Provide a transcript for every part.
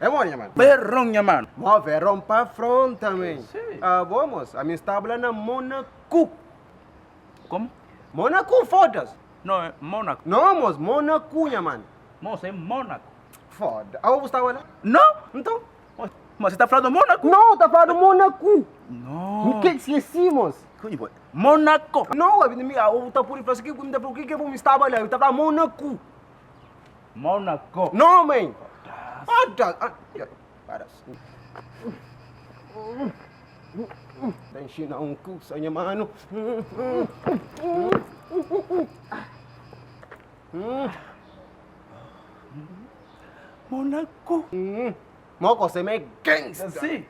É bom, minha mano. Perrão, minha mano. Mó verão pra front também. Sim. Vamos, a minha está na Monaco. Como? Monaco, foda-se. Não, é Mônaco. Não, moço, Monaco, minha mano. Moça, é Mônaco. Foda. Aonde você estava lá? Não? Então? Mas você tá falando Mônaco? Não, tá falando Monaco. Não. O que esqueci, moço? Mônaco. Não, eu tá por aí, falei, o que eu estava lá? Eu estava lá, Monaco. Mônaco. Não, mãe. Para. Tá enchendo um cu, minha mano. Mônaco. Moco, você é gangsta. Sim.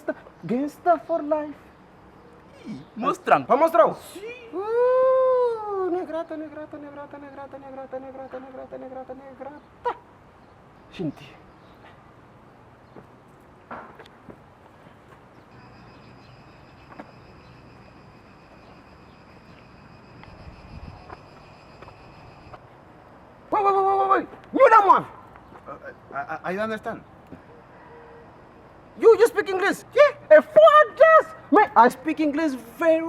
Gangsta for life. Mostrando. Vamos mostrar? Sim. Negrata. Gente. Wait. You that one. I don't understand. You speak English? Yeah. Foda-se. Man, I speak English very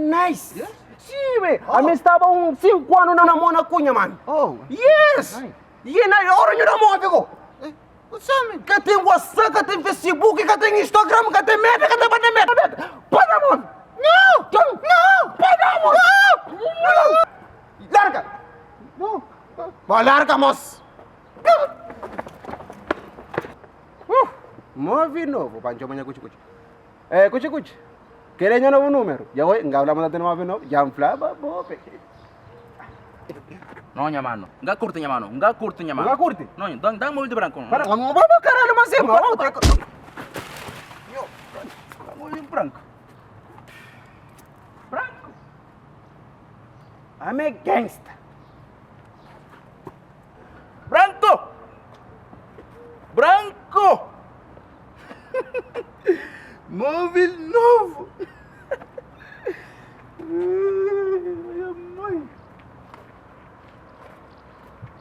nice. Yes? Sim, man. Oh. A minha estava 5 anos na Monaco, man. Oh. Yes. Nice. E na hora eu não morro, What's up, que tem WhatsApp, que tem Facebook, que tem Instagram, que tem meta, que tem meta. Para, mano. Não. Para, mano. Não. Larga. Não. Vai, larga, moço. Move novo, Pancho, amanhã, cuchi. Cuchi. Querendo novo número. Já voy, enga hablamos de novo novo. Já inflaba, bobe. Não, minha mano. Nga curte, minha mano. Nga curte, minha mano. Nga curte? Não, dá móvel de branco. Para, vamos, caralho, mas é, mano. Dá móvel de branco. Branco. I'm a gangsta. Branco! Móvel novo!